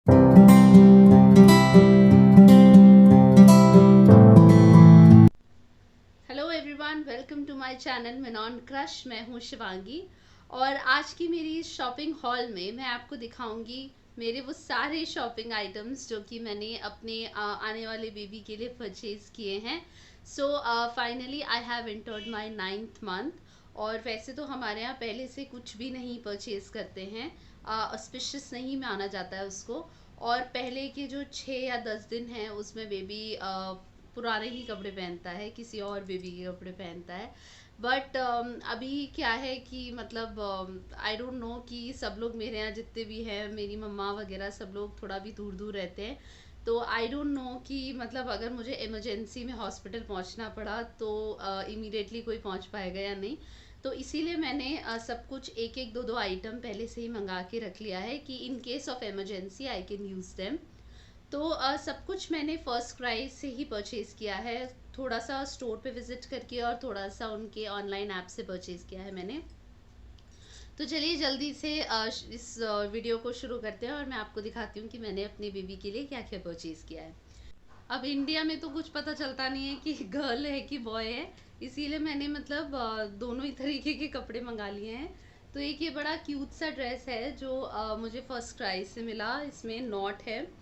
Hello everyone, welcome to my channel minion crush. मैं हूँ शिवांगी और आज की मेरी शॉपिंग हॉल में मैं आपको दिखाऊंगी मेरे वो सारे शॉपिंग आइटम्स जो कि मैंने अपने आने वाले बेबी के लिए परचेज़ किए हैं। So finally I have entered my 9th month. और वैसे तो हमारे यहाँ पहले से कुछ भी नहीं परचेज़ करते हैं, ऑस्पिशियस नहीं माना जाता है उसको। और पहले के जो 6 या 10 दिन हैं उसमें बेबी पुराने ही कपड़े पहनता है, किसी और बेबी के कपड़े पहनता है। बट अभी क्या है कि मतलब आई डोंट नो कि सब लोग मेरे यहाँ जितने भी हैं, मेरी मम्मा वगैरह सब लोग थोड़ा भी दूर दूर रहते हैं। तो आई डोंट नो कि मतलब अगर मुझे इमरजेंसी में हॉस्पिटल पहुंचना पड़ा तो इमीडिएटली कोई पहुंच पाएगा या नहीं। तो इसीलिए मैंने सब कुछ एक एक दो दो आइटम पहले से ही मंगा के रख लिया है कि in case of emergency I can use them. तो सब कुछ मैंने फर्स्ट क्राई से ही परचेज़ किया है, थोड़ा सा स्टोर पे विज़िट करके और थोड़ा सा उनके ऑनलाइन ऐप से परचेज़ किया है मैंने। तो चलिए जल्दी से इस वीडियो को शुरू करते हैं और मैं आपको दिखाती हूँ कि मैंने अपनी बेबी के लिए क्या क्या परचेज़ किया है। अब इंडिया में तो कुछ पता चलता नहीं है कि गर्ल है कि बॉय है, इसीलिए मैंने मतलब दोनों ही तरीके के कपड़े मंगा लिए हैं। तो एक ये बड़ा क्यूट सा ड्रेस है जो मुझे फर्स्ट क्राई से मिला, इसमें नॉट है।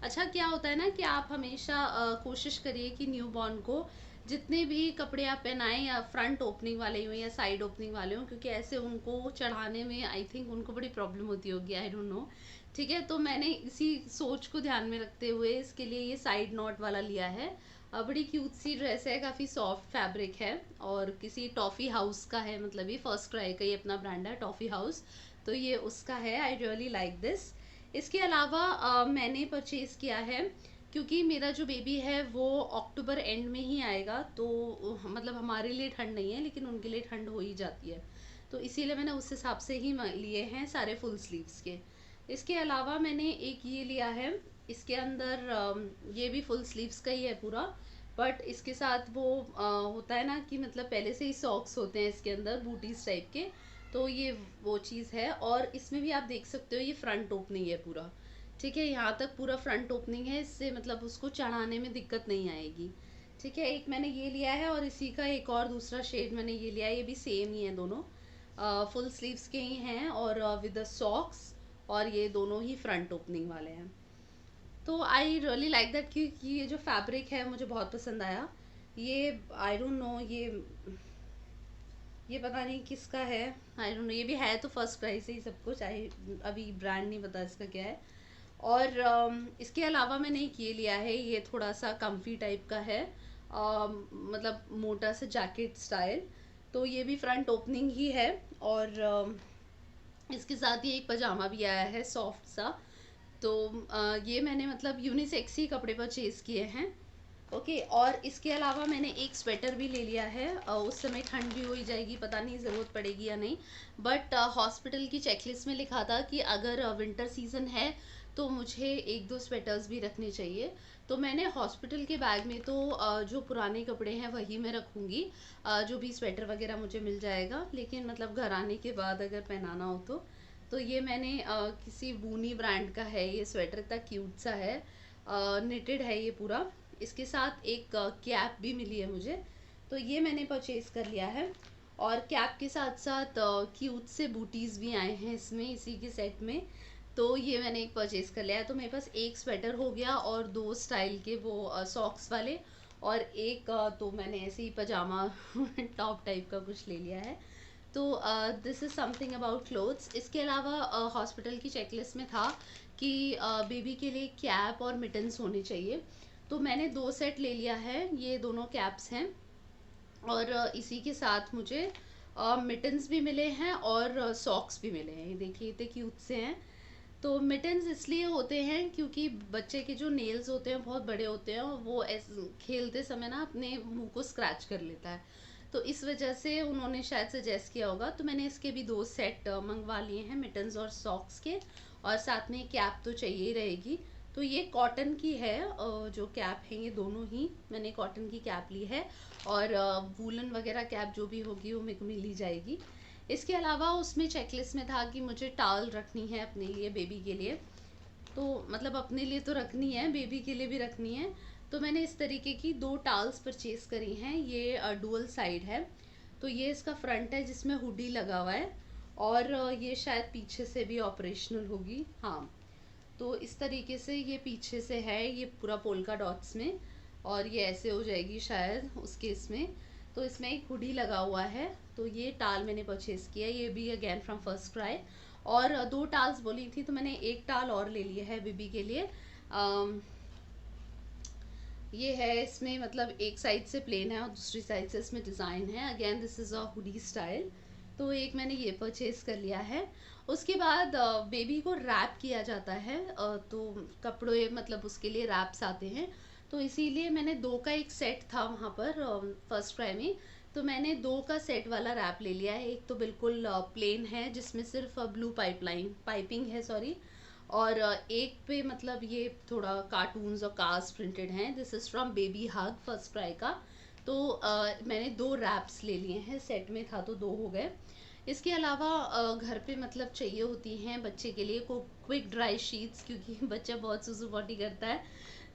अच्छा क्या होता है ना कि आप हमेशा कोशिश करिए कि न्यू बॉर्न को जितने भी कपड़े आप पहनाएं या फ्रंट ओपनिंग वाले हों या साइड ओपनिंग वाले हों, क्योंकि ऐसे उनको चढ़ाने में आई थिंक उनको बड़ी प्रॉब्लम होती होगी, आई डोंट नो। ठीक है, तो मैंने इसी सोच को ध्यान में रखते हुए इसके लिए ये साइड नॉट वाला लिया है। बड़ी क्यूट सी ड्रेस है, काफ़ी सॉफ्ट फैब्रिक है और किसी टॉफ़ी हाउस का है, मतलब ये फर्स्ट क्राई का ही अपना ब्रांड है टॉफ़ी हाउस। तो ये उसका है, आई रियली लाइक दिस। इसके अलावा मैंने परचेज़ किया है क्योंकि मेरा जो बेबी है वो अक्टूबर एंड में ही आएगा, तो मतलब हमारे लिए ठंड नहीं है लेकिन उनके लिए ठंड हो ही जाती है। तो इसीलिए मैंने उस हिसाब से ही लिए हैं सारे फुल स्लीव्स के। इसके अलावा मैंने एक ये लिया है, इसके अंदर ये भी फुल स्लीव्स का ही है पूरा। बट इसके साथ वो होता है ना कि मतलब पहले से ही सॉक्स होते हैं इसके अंदर बूटीज टाइप के। तो ये वो चीज़ है और इसमें भी आप देख सकते हो ये फ्रंट ओपनिंग है पूरा। ठीक है, यहाँ तक पूरा फ्रंट ओपनिंग है, इससे मतलब उसको चढ़ाने में दिक्कत नहीं आएगी। ठीक है, एक मैंने ये लिया है और इसी का एक और दूसरा शेड मैंने ये लिया है, ये भी सेम ही है दोनों। फुल स्लीव्स के ही हैं और विद द सॉक्स, और ये दोनों ही फ्रंट ओपनिंग वाले हैं। तो आई रियली लाइक दैट क्योंकि ये जो फैब्रिक है मुझे बहुत पसंद आया। ये आई डोंट नो, ये पता नहीं किसका है, आई डोंट नो, ये भी है तो फर्स्ट प्राइस ही सब कुछ, आई अभी ब्रांड नहीं पता इसका क्या है। और इसके अलावा मैंने एक ये लिया है, ये थोड़ा सा कम्फी टाइप का है, मतलब मोटा सा जैकेट स्टाइल। तो ये भी फ्रंट ओपनिंग ही है और इसके साथ ही एक पजामा भी आया है सॉफ्ट सा। तो ये मैंने मतलब यूनिसेक्स ही कपड़े परचेज़ किए हैं। ओके, और इसके अलावा मैंने एक स्वेटर भी ले लिया है, उस समय ठंड भी हो ही जाएगी, पता नहीं ज़रूरत पड़ेगी या नहीं। बट हॉस्पिटल की चेकलिस्ट में लिखा था कि अगर विंटर सीज़न है तो मुझे एक दो स्वेटर्स भी रखने चाहिए। तो मैंने हॉस्पिटल के बैग में तो जो पुराने कपड़े हैं वही मैं रखूँगी, जो भी स्वेटर वगैरह मुझे मिल जाएगा, लेकिन मतलब घर आने के बाद अगर पहनाना हो तो ये मैंने किसी बूनी ब्रांड का है, ये स्वेटर इतना क्यूट सा है, निटेड है ये पूरा। इसके साथ एक कैप भी मिली है मुझे, तो ये मैंने परचेज़ कर लिया है। और कैप के साथ साथ क्यूट से बूटीज़ भी आए हैं इसमें, इसी के सेट में। तो ये मैंने एक परचेज़ कर लिया है, तो मेरे पास एक स्वेटर हो गया और दो स्टाइल के वो सॉक्स वाले, और एक तो मैंने ऐसे ही पजामा टॉप टाइप का कुछ ले लिया है। तो this is something about clothes. इसके अलावा हॉस्पिटल की चेकलिस्ट में था कि बेबी के लिए कैप और मिटन्स होने चाहिए, तो मैंने दो सेट ले लिया है, ये दोनों कैप्स हैं। और इसी के साथ मुझे मिटन्स भी मिले हैं और सॉक्स भी मिले हैं, ये देखिए इतने क्यूट से हैं। तो मिटन्स इसलिए होते हैं क्योंकि बच्चे के जो नेल्स होते हैं बहुत बड़े होते हैं और वो खेलते समय ना अपने मुंह को स्क्रैच कर लेता है, तो इस वजह से उन्होंने शायद सजेस्ट किया होगा। तो मैंने इसके भी दो सेट मंगवा लिए हैं, मिटन्स और सॉक्स के, और साथ में कैप तो चाहिए ही रहेगी। तो ये कॉटन की है, जो कैप है ये दोनों ही मैंने कॉटन की कैप ली है, और वूलन वगैरह कैप जो भी होगी वो मेरे को मिल ही जाएगी। इसके अलावा उसमें चेकलिस्ट में था कि मुझे टॉवल रखनी है अपने लिए, बेबी के लिए। तो मतलब अपने लिए तो रखनी है, बेबी के लिए भी रखनी है। तो मैंने इस तरीके की 2 टाल्स परचेज़ करी हैं। ये डुअल साइड है। तो ये इसका फ्रंट है जिसमें हुडी लगा हुआ है, और ये शायद पीछे से भी ऑपरेशनल होगी। हाँ, तो इस तरीके से ये पीछे से है, ये पूरा पोल्का डॉट्स में, और ये ऐसे हो जाएगी शायद उसके इसमें। तो इसमें एक हुडी लगा हुआ है। तो ये टाल मैंने परचेज़ किया, ये भी अगेन फ्रॉम फर्स्ट क्राई। और 2 टाल्स बोली थी तो मैंने एक टाल और ले लिया है बेबी के लिए। ये है, इसमें मतलब एक साइड से प्लेन है और दूसरी साइड से इसमें डिज़ाइन है। Again this is a hoodie style. तो एक मैंने ये परचेज़ कर लिया है। उसके बाद बेबी को रैप किया जाता है, तो कपड़े मतलब उसके लिए रैप्स आते हैं। तो इसीलिए मैंने 2 का एक सेट था वहाँ पर फर्स्ट क्राई में। तो मैंने 2 का सेट वाला रैप ले लिया है। एक तो बिल्कुल प्लेन है जिसमें सिर्फ ब्लू पाइपिंग है, सॉरी। और एक पे मतलब ये थोड़ा कार्टून्स और कार्स प्रिंटेड हैं। This is from baby hug first cry का। तो मैंने 2 रैप्स ले लिए हैं, सेट में था तो 2 हो गए। इसके अलावा घर पे मतलब चाहिए होती हैं बच्चे के लिए को क्विक ड्राई शीट्स, क्योंकि बच्चा बहुत सुसु पॉटी करता है,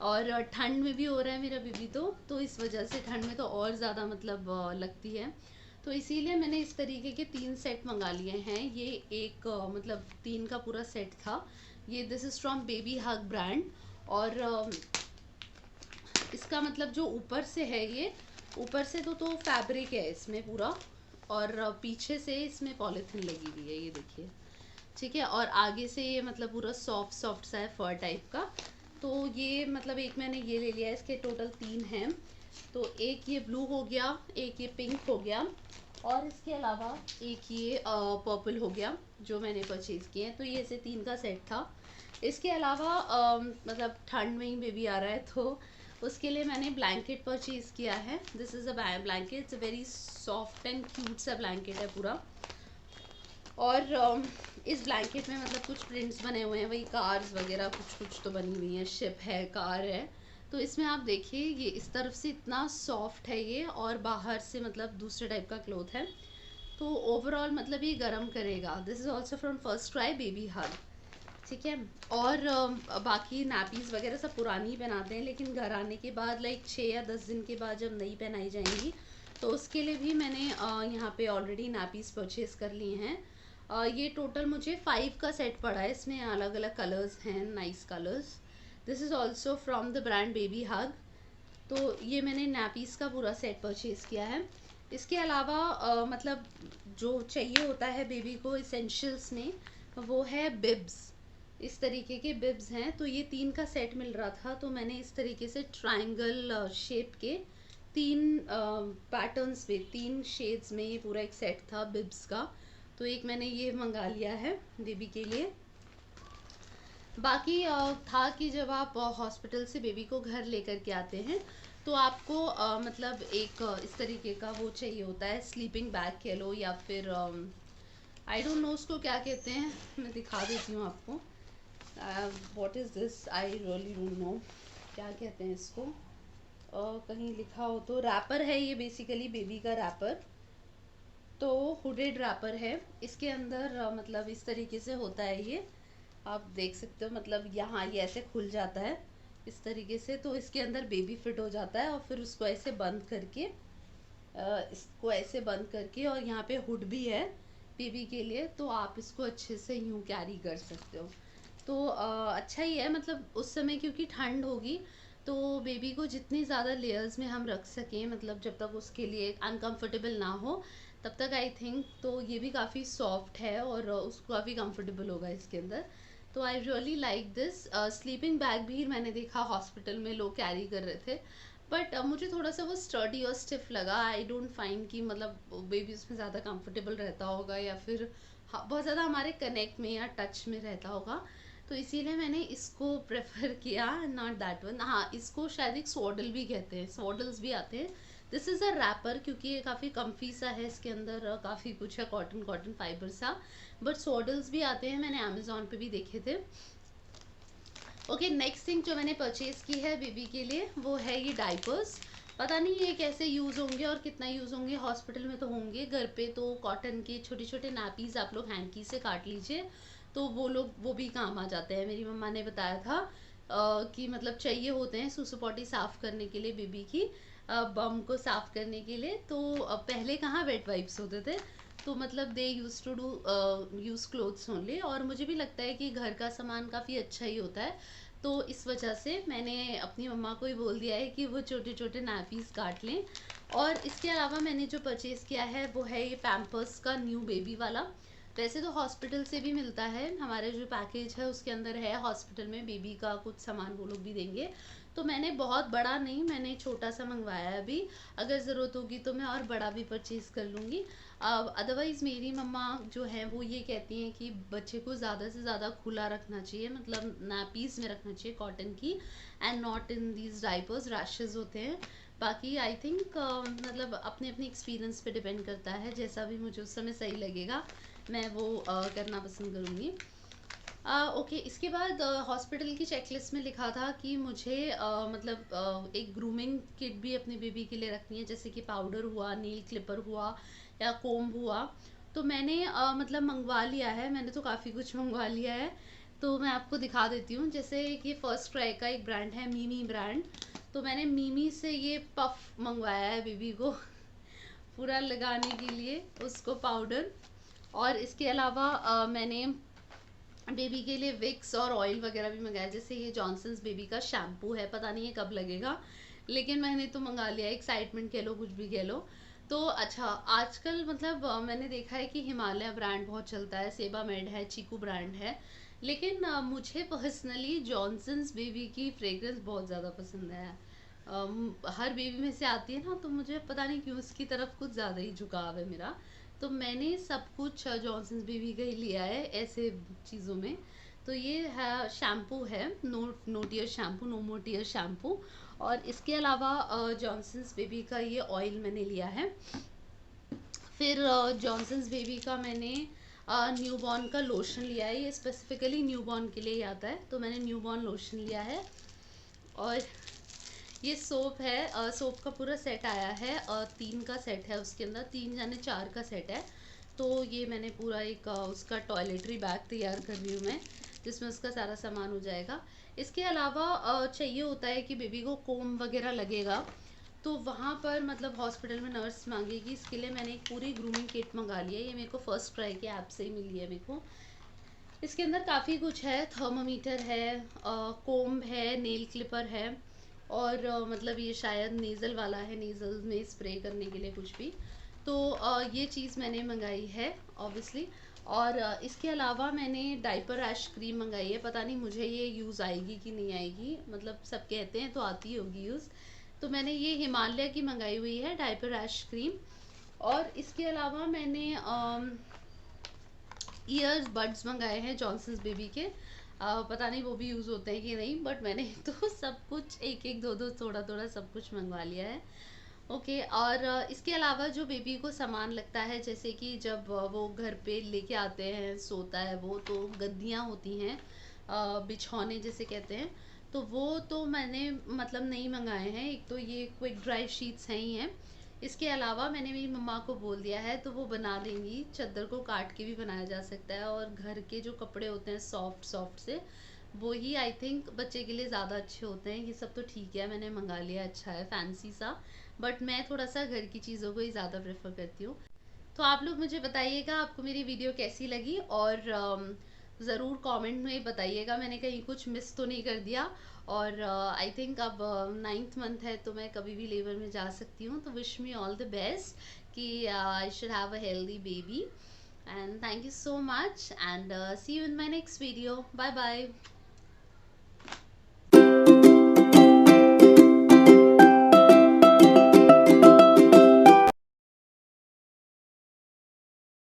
और ठंड में भी हो रहा है मेरा बेबी। तो इस वजह से ठंड में तो और ज़्यादा मतलब लगती है। तो इसीलिए मैंने इस तरीके के 3 सेट मंगा लिए हैं। ये एक मतलब 3 का पूरा सेट था। ये this is from baby hug brand. और इसका मतलब जो ऊपर से है, ये ऊपर से तो फैब्रिक है इसमें पूरा, और पीछे से इसमें पॉलीथीन लगी हुई है, ये देखिए, ठीक है। और आगे से ये मतलब पूरा सॉफ्ट सॉफ्ट सा है, फर टाइप का। तो ये मतलब एक मैंने ये ले लिया है। इसके टोटल 3 हैं। तो एक ये ब्लू हो गया, एक ये पिंक हो गया, और इसके अलावा एक ये पर्पल हो गया जो मैंने परचेज़ किए हैं। तो ये ऐसे 3 का सेट था। इसके अलावा मतलब ठंड में ही बेबी आ रहा है तो उसके लिए मैंने ब्लैंकेट परचेज़ किया है। This is a blanket, it's a very soft and cute सा ब्लैंकेट है पूरा। और इस ब्लैंकेट में मतलब कुछ प्रिंट्स बने हुए हैं, वही कार्स वगैरह कुछ कुछ तो बनी हुई हैं, शिप है, कार है। तो इसमें आप देखिए, ये इस तरफ से इतना सॉफ्ट है ये, और बाहर से मतलब दूसरे टाइप का क्लोथ है। तो ओवरऑल मतलब ये गर्म करेगा। This is also from FirstCry Babyhug, ठीक है। और बाकी नैपीज़ वगैरह सब पुरानी ही पहनाते हैं, लेकिन घर आने के बाद लाइक 6 या 10 दिन के बाद जब नई पहनाई जाएंगी, तो उसके लिए भी मैंने यहाँ पे ऑलरेडी नैपीज़ परचेज़ कर लिए हैं। ये टोटल मुझे 5 का सेट पड़ा है। इसमें अलग अलग कलर्स हैं, nice colours. This is also from the brand Babyhug. तो ये मैंने नैपीज़ का पूरा सेट परचेज़ किया है। इसके अलावा मतलब जो चाहिए होता है बेबी को इसेंशियल्स में, वो है बिब्स। इस तरीके के बिब्स हैं। तो ये 3 का सेट मिल रहा था, तो मैंने इस तरीके से ट्रायंगल शेप के 3 पैटर्न्स में 3 शेड्स में ये पूरा एक सेट था बिब्स का। तो एक मैंने ये मंगा लिया है बेबी के लिए। बाकी था कि जब आप हॉस्पिटल से बेबी को घर लेकर के आते हैं, तो आपको मतलब एक इस तरीके का वो चाहिए होता है, स्लीपिंग बैग कह लो, या फिर आई डोंट नो उसको क्या कहते हैं, मैं दिखा देती हूँ आपको। What is this, I really don't know क्या कहते हैं इसको। कहीं लिखा हो तो, रैपर है ये, बेसिकली बेबी का रैपर। तो हुडेड रैपर है। इसके अंदर मतलब इस तरीके से होता है ये, आप देख सकते हो, मतलब यहाँ ये ऐसे खुल जाता है इस तरीके से। तो इसके अंदर बेबी फिट हो जाता है, और फिर उसको ऐसे बंद करके इसको ऐसे बंद करके, और यहाँ पे हुड भी है बेबी के लिए, तो आप इसको अच्छे से यूँ कैरी कर सकते हो। तो अच्छा ही है, मतलब उस समय क्योंकि ठंड होगी, तो बेबी को जितनी ज़्यादा लेयर्स में हम रख सकें, मतलब जब तक उसके लिए अनकंफर्टेबल ना हो तब तक, आई थिंक तो ये भी काफ़ी सॉफ्ट है, और उसको काफ़ी कंफर्टेबल होगा इसके अंदर। तो I really like this. Sleeping bag भी मैंने देखा हॉस्पिटल में लोग कैरी कर रहे थे, बट मुझे थोड़ा सा वो स्टर्डी और स्टिफ लगा। आई डोंट फाइंड कि मतलब बेबी उसमें ज़्यादा कंफर्टेबल रहता होगा, या फिर बहुत ज़्यादा हमारे कनेक्ट में या टच में रहता होगा। तो इसीलिए मैंने इसको प्रेफर किया, नॉट दैट वन। हाँ, इसको शायद एक स्वॉडल भी कहते हैं, स्वॉडल्स भी आते हैं। दिस इज़ अ रैपर, क्योंकि ये काफ़ी कम्फी सा है, इसके अंदर काफ़ी कुछ है, कॉटन कॉटन फाइबर सा। बट स्वॉडल्स भी आते हैं, मैंने अमेज़ोन पे भी देखे थे। ओके, नेक्स्ट थिंग जो मैंने परचेज़ की है बेबी के लिए, वो है ये डाइपर्स। पता नहीं ये कैसे यूज़ होंगे और कितना यूज़ होंगे, हॉस्पिटल में तो होंगे, घर पे तो कॉटन के छोटे छोटे नैपीज़ आप लोग हैंकी से काट लीजिए, तो वो भी काम आ जाते हैं। मेरी मम्मा ने बताया था कि मतलब चाहिए होते हैं सूसू पॉटी साफ़ करने के लिए बेबी की, बम को साफ़ करने के लिए। तो पहले कहाँ वेट वाइप्स होते थे, तो मतलब they use to do use clothes only. और मुझे भी लगता है कि घर का सामान काफ़ी अच्छा ही होता है, तो इस वजह से मैंने अपनी मम्मा को ही बोल दिया है कि वो छोटे छोटे नैपीस काट लें। और इसके अलावा मैंने जो परचेज़ किया है वो है ये पैम्पर्स का न्यू बेबी वाला। वैसे तो हॉस्पिटल से भी मिलता है, हमारे जो पैकेज है उसके अंदर है हॉस्पिटल में बेबी का कुछ सामान वो लोग भी देंगे। तो मैंने बहुत बड़ा नहीं, मैंने छोटा सा मंगवाया है अभी। अगर ज़रूरत होगी तो मैं और बड़ा भी परचेज़ कर लूँगी। अदरवाइज़ मेरी मम्मा जो है वो ये कहती हैं कि बच्चे को ज़्यादा से ज़्यादा खुला रखना चाहिए, मतलब नैपीज़ में रखना चाहिए कॉटन की, and not in these diapers, rashes होते हैं। बाकी आई थिंक मतलब अपने अपने एक्सपीरियंस पे डिपेंड करता है, जैसा भी मुझे उस समय सही लगेगा मैं वो करना पसंद करूँगी। ओके, इसके बाद हॉस्पिटल की चेकलिस्ट में लिखा था कि मुझे मतलब एक ग्रूमिंग किट भी अपने बेबी के लिए रखनी है, जैसे कि पाउडर हुआ, नील क्लिपर हुआ, या कोम्ब हुआ। तो मैंने मतलब मंगवा लिया है, मैंने तो काफ़ी कुछ मंगवा लिया है। तो मैं आपको दिखा देती हूँ। जैसे कि फर्स्ट क्राई का एक ब्रांड है मीमी ब्रांड, तो मैंने मीमी से ये पफ मंगवाया है बेबी को पूरा लगाने के लिए उसको पाउडर। और इसके अलावा मैंने बेबी के लिए विक्स और ऑयल वगैरह भी मंगाया। जैसे ये जॉनसन्स बेबी का शैम्पू है, पता नहीं ये कब लगेगा, लेकिन मैंने तो मंगा लिया। एक्साइटमेंट कह लो, कुछ भी कह लो। तो अच्छा, आजकल मतलब मैंने देखा है कि हिमालय ब्रांड बहुत चलता है, सेबामेड है, चीकू ब्रांड है, लेकिन मुझे पर्सनली जॉनसन्स बेबी की फ्रेग्रेंस बहुत ज़्यादा पसंद है। हर बेबी में से आती है ना, तो मुझे पता नहीं क्यों उसकी तरफ कुछ ज़्यादा ही झुकाव है मेरा। तो मैंने सब कुछ जॉनसन्स बेबी का ही लिया है ऐसे चीज़ों में। तो ये है शैम्पू है, नो टीयर शैम्पू, नो मोर टीयर शैम्पू। और इसके अलावा जॉनसन्स बेबी का ये ऑयल मैंने लिया है। फिर जॉनसन्स बेबी का मैंने न्यूबॉर्न का लोशन लिया है, ये स्पेसिफिकली न्यूबॉर्न के लिए ही आता है, तो मैंने न्यूबॉर्न लोशन लिया है। और ये सोप है, सोप का पूरा सेट आया है, 3 का सेट है, उसके अंदर 3 यानी 4 का सेट है। तो ये मैंने पूरा एक उसका टॉयलेटरी बैग तैयार कर रही हूँ मैं, जिसमें उसका सारा सामान हो जाएगा। इसके अलावा चाहिए होता है कि बेबी को कोम वगैरह लगेगा, तो वहाँ पर मतलब हॉस्पिटल में नर्स मांगेगी, इसके लिए मैंने एक पूरी ग्रूमिंग किट मंगा ली है। ये मेरे को फर्स्ट ट्राई के ऐप से ही मिली है मेरे को। इसके अंदर काफ़ी कुछ है, थर्मामीटर है, कोम्ब है, नेल क्लिपर है, और मतलब ये शायद नेज़ल वाला है, नेज़ल में स्प्रे करने के लिए कुछ भी। तो ये चीज़ मैंने मंगाई है ऑब्वियसली। और इसके अलावा मैंने डाइपर रैश क्रीम मंगाई है, पता नहीं मुझे ये यूज़ आएगी कि नहीं आएगी, मतलब सब कहते हैं तो आती होगी यूज़। तो मैंने ये हिमालय की मंगाई हुई है डाइपर रैश क्रीम। और इसके अलावा मैंने ईयर बड्स मंगाए हैं जॉनसन्स बेबी के, पता नहीं वो भी यूज़ होते हैं कि नहीं, बट मैंने तो सब कुछ एक एक दो दो थोड़ा थोड़ा सब कुछ मंगवा लिया है। ओके, और इसके अलावा जो बेबी को सामान लगता है, जैसे कि जब वो घर पे लेके आते हैं, सोता है वो, तो गद्दियाँ होती हैं, बिछौने जिसे कहते हैं, तो वो तो मैंने मतलब नहीं मंगाए हैं। एक तो ये क्विक ड्राई शीट्स हैं ही हैं। इसके अलावा मैंने मेरी मम्मा को बोल दिया है, तो वो बना देंगी। चादर को काट के भी बनाया जा सकता है, और घर के जो कपड़े होते हैं सॉफ्ट सॉफ्ट से, वो ही आई थिंक बच्चे के लिए ज़्यादा अच्छे होते हैं। ये सब तो ठीक है, मैंने मंगा लिया, अच्छा है फैंसी सा, बट मैं थोड़ा सा घर की चीज़ों को ही ज़्यादा प्रेफर करती हूँ। तो आप लोग मुझे बताइएगा आपको मेरी वीडियो कैसी लगी, और ज़रूर कमेंट में बताइएगा मैंने कहीं कुछ मिस तो नहीं कर दिया। और आई थिंक अब 9th मंथ है, तो मैं कभी भी लेबर में जा सकती हूँ। तो wish me all the best कि I should have a healthy baby, and thank you so much, and see you in my next video. Bye bye.